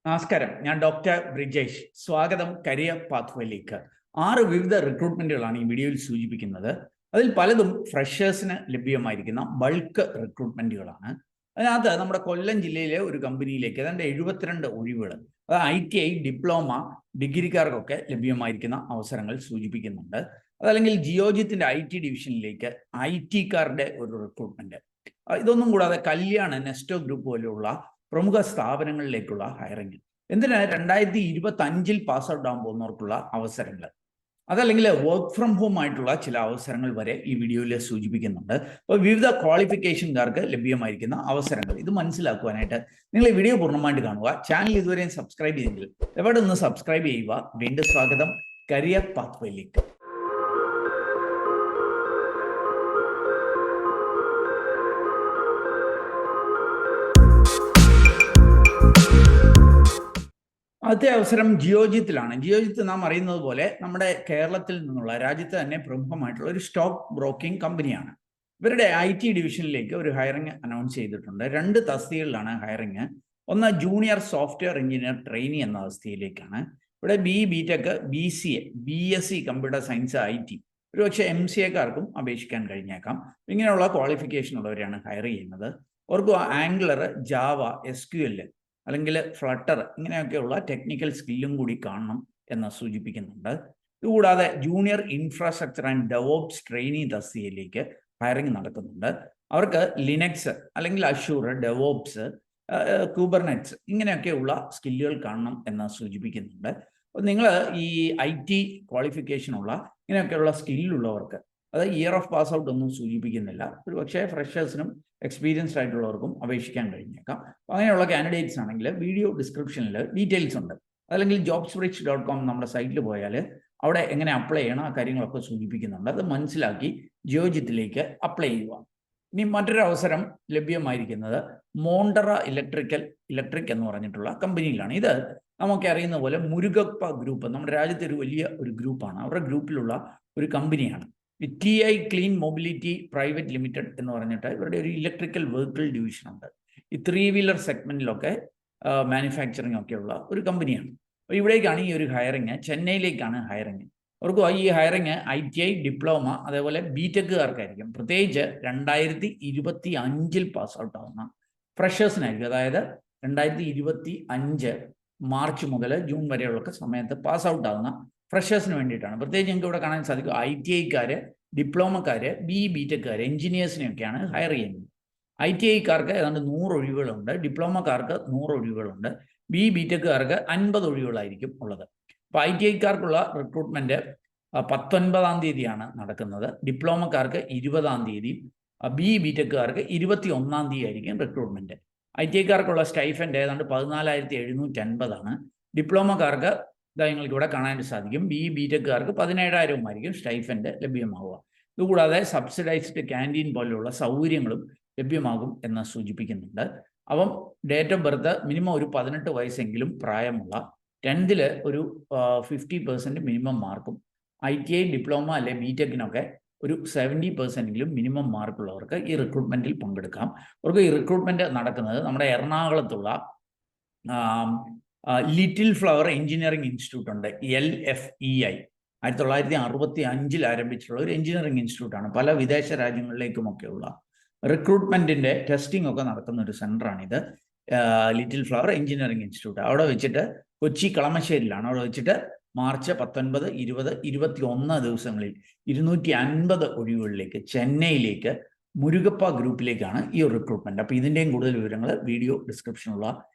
നമസ്കാരം, ഞാൻ ഡോക്ടർ ബ്രിജേഷ്. സ്വാഗതം കരിയർ പാത്വേയിലേക്ക്. 6 വിവിധ റിക്രൂട്ട്മെന്റുകളാണ് ഈ വീഡിയോയിൽ സൂചിപ്പിക്കുന്നത്. അതിൽ പലതും ഫ്രഷേഴ്സിന് ലഭ്യമായിരിക്കുന്ന ബൾക്ക് റിക്രൂട്ട്മെന്റുകളാണ്. അതിനകത്ത് നമ്മുടെ കൊല്ലം ജില്ലയിലെ ഒരു കമ്പനിയിലേക്ക് ഏതാണ്ട് 72 ഒഴിവുകൾ, അത് ITI, ഡിപ്ലോമ, ഡിഗ്രിക്കാർക്കൊക്കെ ലഭ്യമായിരിക്കുന്ന അവസരങ്ങൾ സൂചിപ്പിക്കുന്നുണ്ട്. അതല്ലെങ്കിൽ ജിയോജിത്തിന്റെ IT ഡിവിഷനിലേക്ക് IT-കാരുടെ ഒരു റിക്രൂട്ട്മെന്റ്. ഇതൊന്നും കൂടാതെ കല്യാൺ, നെസ്റ്റോ ഗ്രൂപ്പ് പോലെയുള്ള പ്രമുഖ സ്ഥാപനങ്ങളിലേക്കുള്ള ഹയറിംഗ്. എന്തിന് 2025 പാസ് ഔട്ട് ആകാൻ പോകുന്നവർക്കുള്ള അവസരങ്ങൾ, അതല്ലെങ്കിൽ വർക്ക് ഫ്രം ഹോം ആയിട്ടുള്ള ചില അവസരങ്ങൾ വരെ ഈ വീഡിയോയിൽ സൂചിപ്പിക്കുന്നുണ്ട്. അപ്പോൾ വിവിധ ക്വാളിഫിക്കേഷൻകാർക്ക് ലഭ്യമായിരിക്കുന്ന അവസരങ്ങൾ ഇത് മനസ്സിലാക്കുവാനായിട്ട് നിങ്ങൾ ഈ വീഡിയോ പൂർണ്ണമായിട്ട് കാണുക. ചാനൽ ഇതുവരെയും സബ്സ്ക്രൈബ് ചെയ്തെങ്കിൽ എവിടെ ഒന്ന് സബ്സ്ക്രൈബ് ചെയ്യുക. വീണ്ടും സ്വാഗതം കരിയർ പാത്വേയിലേക്ക്. ആദ്യത്തെ അവസരം ജിയോജിത്തിലാണ്. ജിയോജിത്ത് നാം അറിയുന്നത് പോലെ നമ്മുടെ കേരളത്തിൽ നിന്നുള്ള, രാജ്യത്ത് തന്നെ പ്രമുഖമായിട്ടുള്ള ഒരു സ്റ്റോക്ക് ബ്രോക്കിംഗ് കമ്പനിയാണ്. ഇവരുടെ IT ഡിവിഷനിലേക്ക് ഒരു ഹയറിംഗ് അനൗൺസ് ചെയ്തിട്ടുണ്ട്. 2 തസ്തികകളിലാണ് ഹയറിംഗ്. ഒന്ന് ജൂനിയർ സോഫ്റ്റ്വെയർ എഞ്ചിനീയർ ട്രെയിനി എന്ന തസ്തികയിലേക്കാണ്. ഇവിടെ BTech, BCA, BSc computer science, IT, ഒരുപക്ഷെ MCAക്കാർക്കും അപേക്ഷിക്കാൻ കഴിഞ്ഞേക്കാം. ഇങ്ങനെയുള്ള ക്വാളിഫിക്കേഷൻ ഉള്ളവരെയാണ് ഹയർ ചെയ്യുന്നത്. അവർക്ക് ആംഗുലർ, ജാവ, SQL അല്ലെങ്കിൽ ഫ്ലട്ടർ ഇങ്ങനെയൊക്കെയുള്ള ടെക്നിക്കൽ സ്കില്ലും കൂടി കാണണം എന്ന് സൂചിപ്പിക്കുന്നുണ്ട്. ഇതുകൂടാതെ junior infrastructure and DevOps trainee തസ്തികയിലേക്ക് ഹയറിംഗ് നടക്കുന്നുണ്ട്. അവർക്ക് ലിനക്സ് അല്ലെങ്കിൽ അഷൂർ, ഡെവോപ്സ്, കുബർനെറ്റ്സ് ഇങ്ങനെയൊക്കെയുള്ള സ്കില്ലുകൾ കാണണം എന്ന് സൂചിപ്പിക്കുന്നുണ്ട്. അപ്പോൾ നിങ്ങൾ ഈ IT ക്വാളിഫിക്കേഷനുള്ള ഇങ്ങനെയൊക്കെയുള്ള സ്കില്ലുള്ളവർക്ക്, അത് ഇയർ ഓഫ് പാസ് ഔട്ട് ഒന്നും സൂചിപ്പിക്കുന്നില്ല, ഒരു പക്ഷേ ഫ്രഷേഴ്സിനും എക്സ്പീരിയൻസ്ഡ് ആയിട്ടുള്ളവർക്കും അപേക്ഷിക്കാൻ കഴിഞ്ഞേക്കാം. അങ്ങനെയുള്ള കാൻഡിഡേറ്റ്സ് ആണെങ്കിൽ വീഡിയോ ഡിസ്ക്രിപ്ഷനിൽ ഡീറ്റെയിൽസ് ഉണ്ട്. അല്ലെങ്കിൽ jobsbridge.com നമ്മുടെ സൈറ്റിൽ പോയാൽ അവിടെ എങ്ങനെ അപ്ലൈ ചെയ്യണം ആ കാര്യങ്ങളൊക്കെ സൂചിപ്പിക്കുന്നുണ്ട്. അത് മനസ്സിലാക്കി ജിയോജിത്തിലേക്ക് അപ്ലൈ ചെയ്യുക. ഇനി മറ്റൊരു അവസരം ലഭ്യമായിരിക്കുന്നത് മോണ്ടറ ഇലക്ട്രിക് എന്ന് പറഞ്ഞിട്ടുള്ള കമ്പനിയിലാണ്. ഇത് നമുക്ക് അറിയുന്ന പോലെ മുരുകപ്പ ഗ്രൂപ്പ് നമ്മുടെ രാജ്യത്തെ ഒരു വലിയ ഒരു ഗ്രൂപ്പാണ്. അവരുടെ ഗ്രൂപ്പിലുള്ള ഒരു കമ്പനിയാണ്. TI clean mobility private limited എന്ന് പറഞ്ഞിട്ട് ഇവരുടെ ഒരു ഇലക്ട്രിക്കൽ വെഹിക്കിൾ ഡിവിഷൻ ഉണ്ട്. ഈ 3 വീലർ സെഗ്മെന്റിലൊക്കെ മാനുഫാക്ചറിങ് ഒക്കെയുള്ള ഒരു കമ്പനിയാണ്. അപ്പോൾ ഇവിടേക്കാണ് ഈ ഒരു ഹയറിങ്, ചെന്നൈയിലേക്കാണ് ഹയറിങ്. അവർക്ക് ഈ ഹയറിങ് ITI, ഡിപ്ലോമ, അതേപോലെ BTechകാർക്കായിരിക്കും. പ്രത്യേകിച്ച് 2025 പാസ് ഔട്ട് ആവുന്ന ഫ്രഷേഴ്സിനായിരിക്കും. അതായത് 2025 മാർച്ച് മുതൽ ജൂൺ വരെയുള്ള സമയത്ത് പാസ് ഔട്ട് ആവുന്ന ഫ്രഷേഴ്സിന് വേണ്ടിയിട്ടാണ്. പ്രത്യേകിച്ച് നിങ്ങൾക്ക് ഇവിടെ കാണാൻ സാധിക്കും ITIക്കാർ, ഡിപ്ലോമക്കാർ, BTechക്കാർ, എഞ്ചിനീയേഴ്സിനെയൊക്കെയാണ് ഹയർ ചെയ്യുന്നത്. ITIക്കാർക്ക് ഏതാണ്ട് 100 ഒഴിവുകളുണ്ട്, ഡിപ്ലോമക്കാർക്ക് 100 ഒഴിവുകളുണ്ട്, BTechക്കാർക്ക് 50 ഒഴിവുകളായിരിക്കും ഉള്ളത്. അപ്പോൾ ITIക്കാർക്കുള്ള റിക്രൂട്ട്മെന്റ് 19-ാം തീയതിയാണ് നടക്കുന്നത്. ഡിപ്ലോമക്കാർക്ക് 20-ാം തീയതി, BTechക്കാർക്ക് 21-ാം തീയതി ആയിരിക്കും റിക്രൂട്ട്മെന്റ്. ITIക്കാർക്കുള്ള സ്റ്റൈഫൻഡ് ഏതാണ്ട് 14,750 ഡിപ്ലോമക്കാർക്ക് നിങ്ങൾക്ക് ഇവിടെ കാണാൻ സാധിക്കും. BTechക്കാർക്ക് 17,000 ആയിരിക്കും സ്റ്റൈഫൻഡ് ലഭ്യമാവുക. ഇതുകൂടാതെ സബ്സിഡൈസ്ഡ് ക്യാൻറ്റീൻ പോലെയുള്ള സൗകര്യങ്ങളും ലഭ്യമാകും എന്ന് സൂചിപ്പിക്കുന്നുണ്ട്. അപ്പം ഡേറ്റ് ഓഫ് ബർത്ത് മിനിമം ഒരു 18 വയസ്സെങ്കിലും പ്രായമുള്ള, 10th ഒരു 50% മിനിമം മാർക്കും, ITI, ഡിപ്ലോമ അല്ലെ BTechനൊക്കെ ഒരു 70% മിനിമം മാർക്കുള്ളവർക്ക് ഈ റിക്രൂട്ട്മെന്റിൽ പങ്കെടുക്കാം. അവർക്ക് ഈ റിക്രൂട്ട്മെന്റ് നടക്കുന്നത് നമ്മുടെ എറണാകുളത്തുള്ള ലിറ്റിൽ ഫ്ലവർ എഞ്ചിനീയറിംഗ് ഇൻസ്റ്റിറ്റ്യൂട്ട് ഉണ്ട്, LFEI. 1965 ആരംഭിച്ചിട്ടുള്ള ഒരു എഞ്ചിനീയറിംഗ് ഇൻസ്റ്റിറ്റ്യൂട്ടാണ്. പല വിദേശ രാജ്യങ്ങളിലേക്കുമൊക്കെയുള്ള റിക്രൂട്ട്മെന്റിന്റെ ടെസ്റ്റിംഗ് ഒക്കെ നടക്കുന്ന ഒരു സെന്ററാണിത്, ലിറ്റിൽ ഫ്ലവർ എഞ്ചിനീയറിംഗ് ഇൻസ്റ്റിറ്റ്യൂട്ട്. അവിടെ വെച്ചിട്ട് കൊച്ചി കളമശ്ശേരിയിലാണ്. അവിടെ വെച്ചിട്ട് മാർച്ച് 19, 20, 21 ദിവസങ്ങളിൽ 250 ഒഴിവുകളിലേക്ക് ചെന്നൈയിലേക്ക് മുരുകപ്പ ഗ്രൂപ്പിലേക്കാണ് ഈ റിക്രൂട്ട്മെന്റ്. അപ്പോൾ ഇതിൻ്റെയും കൂടുതൽ വിവരങ്ങൾ വീഡിയോ ഡിസ്ക്രിപ്ഷനുള്ള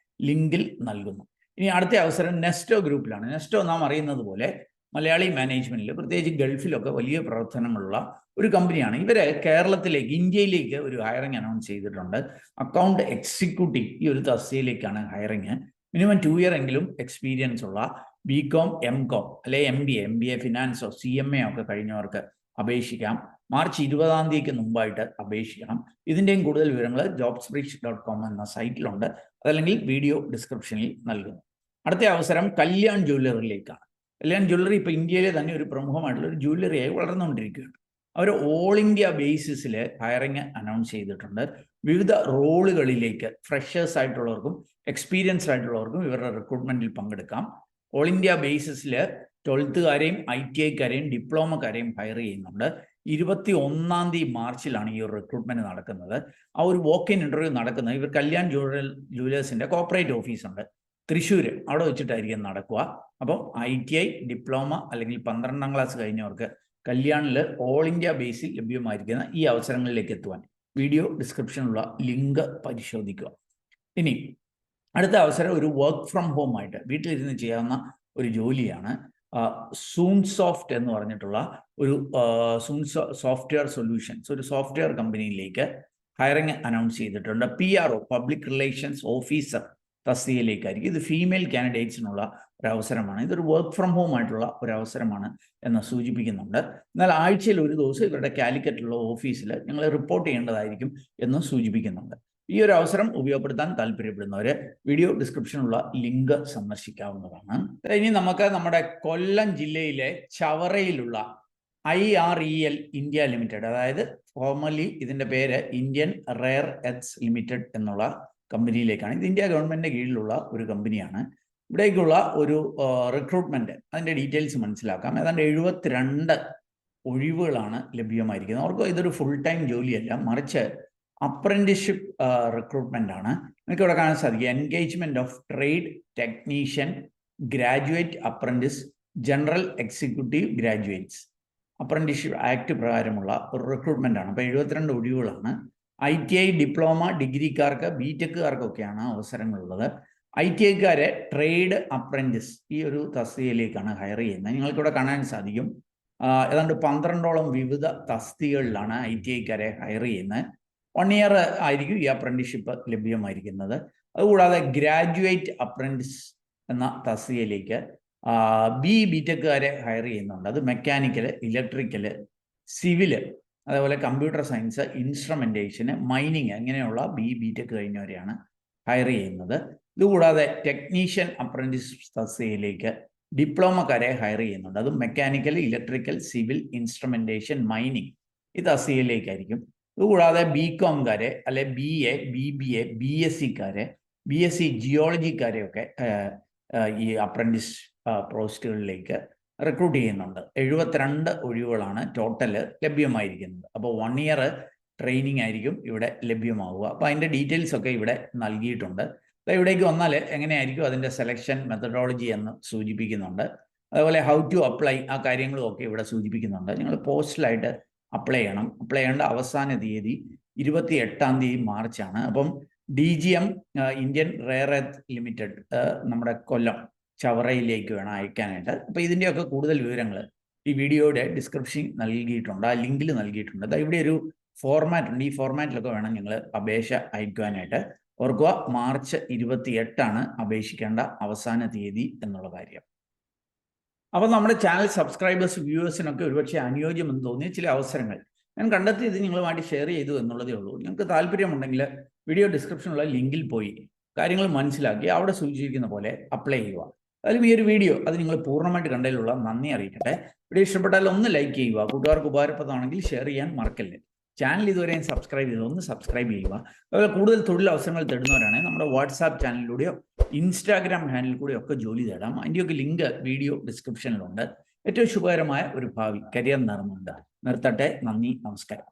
ലിങ്കിൽ നൽകുന്നു. ഇനി അടുത്ത അവസരം നെസ്റ്റോ ഗ്രൂപ്പിലാണ്. നെസ്റ്റോ നാം അറിയുന്നത് പോലെ മലയാളി മാനേജ്മെന്റിൽ, പ്രത്യേകിച്ച് ഗൾഫിലൊക്കെ വലിയ പ്രവർത്തനങ്ങളുള്ള ഒരു കമ്പനിയാണ്. ഇവരെ കേരളത്തിലേക്ക്, ഇന്ത്യയിലേക്ക് ഒരു ഹയറിംഗ് അനൗൺസ് ചെയ്തിട്ടുണ്ട്. അക്കൗണ്ട് എക്സിക്യൂട്ടീവ് ഈ ഒരു തസ്തികയിലേക്കാണ് ഹയറിംഗ്. മിനിമം 2 ഇയർ എങ്കിലും എക്സ്പീരിയൻസ് ഉള്ള BCom, MCom അല്ലെ MBA ഫിനാൻസോ CMA ഒക്കെ കഴിഞ്ഞവർക്ക് അപേക്ഷിക്കാം. മാർച്ച് 20-ാം തീയതിക്ക് മുമ്പായിട്ട് അപേക്ഷിക്കണം. ഇതിൻ്റെയും കൂടുതൽ വിവരങ്ങൾ jobsbridge.com എന്ന സൈറ്റിലുണ്ട്, അതല്ലെങ്കിൽ വീഡിയോ ഡിസ്ക്രിപ്ഷനിൽ നൽകുന്നു. അടുത്ത അവസരം കല്യാൺ ജ്വല്ലറിയിലേക്കാണ്. കല്യാൺ ജ്വല്ലറി ഇപ്പോൾ ഇന്ത്യയിലെ തന്നെ ഒരു പ്രമുഖമായിട്ടുള്ള ഒരു ജ്വല്ലറിയായി വളർന്നുകൊണ്ടിരിക്കുകയാണ്. അവർ ഓൾ ഇന്ത്യ ബേസിസിൽ ഹയറിങ് അനൗൺസ് ചെയ്തിട്ടുണ്ട്. വിവിധ റോളുകളിലേക്ക് ഫ്രഷേഴ്സ് ആയിട്ടുള്ളവർക്കും എക്സ്പീരിയൻസ്ഡ് ആയിട്ടുള്ളവർക്കും ഇവരുടെ റിക്രൂട്ട്മെന്റിൽ പങ്കെടുക്കാം. ഓൾ ഇന്ത്യ ബേസിസിൽ 12th-കാരെയും ITI-കാരെയും ഡിപ്ലോമക്കാരെയും ഹയർ ചെയ്യുന്നുണ്ട്. 21 മാർച്ചിലാണ് ഈ ഒരു റിക്രൂട്ട്മെന്റ് നടക്കുന്നത്. ആ ഒരു വോക്ക് ഇൻ ഇന്റർവ്യൂ നടക്കുന്നത് ഇവർ കല്യാൺ ജുവലേഴ്സിന്റെ കോർപ്പറേറ്റ് ഓഫീസുണ്ട് തൃശ്ശൂർ, അവിടെ വെച്ചിട്ടായിരിക്കും നടക്കുക. അപ്പം ITI, ഡിപ്ലോമ അല്ലെങ്കിൽ 12ാം ക്ലാസ് കഴിഞ്ഞവർക്ക് കല്യാണിൽ ഓൾ ഇന്ത്യ ബേസിൽ ലഭ്യമായിരിക്കുന്ന ഈ അവസരങ്ങളിലേക്ക് എത്തുവാൻ വീഡിയോ ഡിസ്ക്രിപ്ഷനിലുള്ള ലിങ്ക് പരിശോധിക്കുക. ഇനി അടുത്ത അവസരം ഒരു വർക്ക് ഫ്രം ഹോം ആയിട്ട് വീട്ടിലിരുന്ന് ചെയ്യാവുന്ന ഒരു ജോലിയാണ്. സൂൺസോഫ്റ്റ് എന്ന് പറഞ്ഞിട്ടുള്ള ഒരു സോഫ്റ്റ്വെയർ സൊല്യൂഷൻസ്, ഒരു സോഫ്റ്റ്വെയർ കമ്പനിയിലേക്ക് ഹയറിംഗ് അനൗൺസ് ചെയ്തിട്ടുണ്ട്. PRO, പബ്ലിക് റിലേഷൻസ് ഓഫീസർ തസ്തികയിലേക്കായിരിക്കും. ഇത് ഫീമെയിൽ കാൻഡിഡേറ്റ്സിനുള്ള ഒരു അവസരമാണ്. ഇതൊരു വർക്ക് ഫ്രം ഹോം ആയിട്ടുള്ള ഒരു അവസരമാണ് എന്ന് സൂചിപ്പിക്കുന്നുണ്ട്. എന്നാൽ ആഴ്ചയിൽ ഒരു ദിവസം ഇവരുടെ കാലിക്കറ്റുള്ള ഓഫീസിൽ ഞങ്ങൾ റിപ്പോർട്ട് ചെയ്യേണ്ടതായിരിക്കും എന്ന് സൂചിപ്പിക്കുന്നുണ്ട്. ഈ ഒരു അവസരം ഉപയോഗപ്പെടുത്താൻ താല്പര്യപ്പെടുന്നവർ വീഡിയോ ഡിസ്ക്രിപ്ഷനിലുള്ള ലിങ്ക് സന്ദർശിക്കാവുന്നതാണ്. ഇനി നമുക്ക് നമ്മുടെ കൊല്ലം ജില്ലയിലെ ചവറയിലുള്ള IREL ഇന്ത്യ ലിമിറ്റഡ്, അതായത് ഫോർമലി ഇതിൻ്റെ പേര് ഇന്ത്യൻ റെയർ എർത്ത്സ് ലിമിറ്റഡ് എന്നുള്ള കമ്പനിയിലേക്കാണ്. ഇത് ഇന്ത്യ ഗവൺമെന്റിന്റെ കീഴിലുള്ള ഒരു കമ്പനിയാണ്. ഇവിടേക്കുള്ള ഒരു റിക്രൂട്ട്മെന്റ്, അതിൻ്റെ ഡീറ്റെയിൽസ് മനസ്സിലാക്കാം. ഏതാണ്ട് 72 ഒഴിവുകളാണ് ലഭ്യമായിരിക്കുന്നത്. അവർക്ക് ഇതൊരു ഫുൾ ടൈം ജോലിയല്ല, മറിച്ച് അപ്രന്റീസ്ഷിപ്പ് റിക്രൂട്ട്മെന്റ് ആണ്. നിങ്ങൾക്ക് ഇവിടെ കാണാൻ സാധിക്കും engagement of trade technician, graduate apprentice, general executive graduates. Apprenticeship act പ്രകാരമുള്ള ഒരു റിക്രൂട്ട്മെന്റ് ആണ്. അപ്പോൾ 72 ഒഴിവുകളാണ്. ITI, ഡിപ്ലോമ, ഡിഗ്രിക്കാർക്ക്, BTechകാർക്കൊക്കെയാണ് അവസരങ്ങളുള്ളത്. ITIക്കാരെ ട്രേഡ് അപ്രന്റീസ് ഈ ഒരു തസ്തികയിലേക്കാണ് ഹയർ ചെയ്യുന്നത്. നിങ്ങൾക്കിവിടെ കാണാൻ സാധിക്കും ഏതാണ്ട് 12ഓളം വിവിധ തസ്തികകളിലാണ് ITIക്കാരെ ഹയർ ചെയ്യുന്നത്. 1 ഇയർ ആയിരിക്കും ഈ അപ്രന്റീസ്ഷിപ്പ് ലഭ്യമായിരിക്കുന്നത്. അതുകൂടാതെ ഗ്രാജുവേറ്റ് അപ്രന്റീസ് എന്ന തസ്തികയിലേക്ക് BTechകാരെ ഹയർ ചെയ്യുന്നുണ്ട്. അത് മെക്കാനിക്കൽ, ഇലക്ട്രിക്കൽ, സിവിൽ, അതേപോലെ കമ്പ്യൂട്ടർ സയൻസ്, ഇൻസ്ട്രുമെന്റേഷന്, മൈനിങ് അങ്ങനെയുള്ള BTech കഴിഞ്ഞവരെയാണ് ഹയർ ചെയ്യുന്നത്. ഇതുകൂടാതെ ടെക്നീഷ്യൻ അപ്രന്റീസ് തസ്തികയിലേക്ക് ഡിപ്ലോമക്കാരെ ഹയർ ചെയ്യുന്നുണ്ട്. അതും mechanical, electrical, civil, instrumentation, mining ഈ തസ്തികയിലേക്കായിരിക്കും. ഇതുകൂടാതെ BComകാരെ അല്ലെ BA, BBA, BSCക്കാരെ, BSc ജിയോളജിക്കാരെയൊക്കെ ഈ അപ്രന്റീസ് പോസ്റ്റുകളിലേക്ക് റിക്രൂട്ട് ചെയ്യുന്നുണ്ട്. 72 ഒഴിവുകളാണ് ടോട്ടൽ ലഭ്യമായിരിക്കുന്നത്. അപ്പോൾ 1 ഇയർ ട്രെയിനിങ് ആയിരിക്കും ഇവിടെ ലഭ്യമാവുക. അപ്പോൾ അതിൻ്റെ ഡീറ്റെയിൽസ് ഒക്കെ ഇവിടെ നൽകിയിട്ടുണ്ട്. ഇവിടേക്ക് വന്നാൽ എങ്ങനെയായിരിക്കും അതിൻ്റെ സെലക്ഷൻ മെത്തഡോളജി എന്ന് സൂചിപ്പിക്കുന്നുണ്ട്. അതുപോലെ ഹൗ ടു അപ്ലൈ ആ കാര്യങ്ങളും ഒക്കെ ഇവിടെ സൂചിപ്പിക്കുന്നുണ്ട്. നിങ്ങൾ പോസ്റ്റലായിട്ട് അപ്ലൈ ചെയ്യണം. അപ്ലൈ ചെയ്യേണ്ട അവസാന തീയതി 28 മാർച്ചാണ്. അപ്പം DGM Indian rare earth limited നമ്മുടെ കൊല്ലം ചവറയിലേക്ക് വേണം അയക്കാനായിട്ട്. അപ്പോൾ ഇതിൻ്റെയൊക്കെ കൂടുതൽ വിവരങ്ങൾ ഈ വീഡിയോയുടെ ഡിസ്ക്രിപ്ഷൻ നൽകിയിട്ടുണ്ട്, ആ ലിങ്കിൽ നൽകിയിട്ടുണ്ട്. ഇവിടെ ഒരു ഫോർമാറ്റ് ഉണ്ട്. ഈ ഫോർമാറ്റിലൊക്കെ വേണം നിങ്ങൾ അപേക്ഷ അയക്കുവാനായിട്ട്. ഓർക്കുക, മാർച്ച് 28 അപേക്ഷിക്കേണ്ട അവസാന തീയതി എന്നുള്ള കാര്യം. അപ്പോൾ നമ്മുടെ ചാനൽ സബ്സ്ക്രൈബേഴ്സ്, വ്യൂവേഴ്സിനൊക്കെ ഒരുപക്ഷെ അനുയോജ്യമെന്ന് തോന്നിയ ചില അവസരങ്ങൾ ഞാൻ കണ്ടെത്തിയത് നിങ്ങളുമായിട്ട് ഷെയർ ചെയ്തു എന്നുള്ളതേ ഉള്ളൂ. നിങ്ങൾക്ക് താല്പര്യമുണ്ടെങ്കിൽ വീഡിയോ ഡിസ്ക്രിപ്ഷനിലുള്ള ലിങ്കിൽ പോയി കാര്യങ്ങൾ മനസ്സിലാക്കി അവിടെ സൂചിപ്പിക്കുന്ന പോലെ അപ്ലൈ ചെയ്യുക. അതിലും ഈ ഒരു വീഡിയോ അത് നിങ്ങൾ പൂർണ്ണമായിട്ട് കണ്ടതിലുള്ള നന്ദി അറിയിക്കട്ടെ. വീഡിയോ ഇഷ്ടപ്പെട്ടാൽ ഒന്ന് ലൈക്ക് ചെയ്യുക. കൂട്ടുകാർക്ക് ഉപകാരപ്രദമാണെങ്കിൽ ഷെയർ ചെയ്യാൻ മറക്കല്ലേ. ചാനൽ ഇതുവരെയും സബ്സ്ക്രൈബ് ചെയ്ത് ഒന്ന് സബ്സ്ക്രൈബ് ചെയ്യുക. അതുപോലെ കൂടുതൽ തൊഴിൽ അവസരങ്ങൾ തേടുന്നവരാണെങ്കിൽ നമ്മുടെ വാട്സാപ്പ് ചാനലിലൂടെയോ ഇൻസ്റ്റാഗ്രാം ഹാൻഡിൽ കൂടെയോ ഒക്കെ ജോലി തേടാം. അതിൻ്റെയൊക്കെ ലിങ്ക് വീഡിയോ ഡിസ്ക്രിപ്ഷനിലുണ്ട്. ഏറ്റവും ശുഭകരമായ ഒരു ഭാവി കരിയർ നിർത്തട്ടെ. നന്ദി, നമസ്കാരം.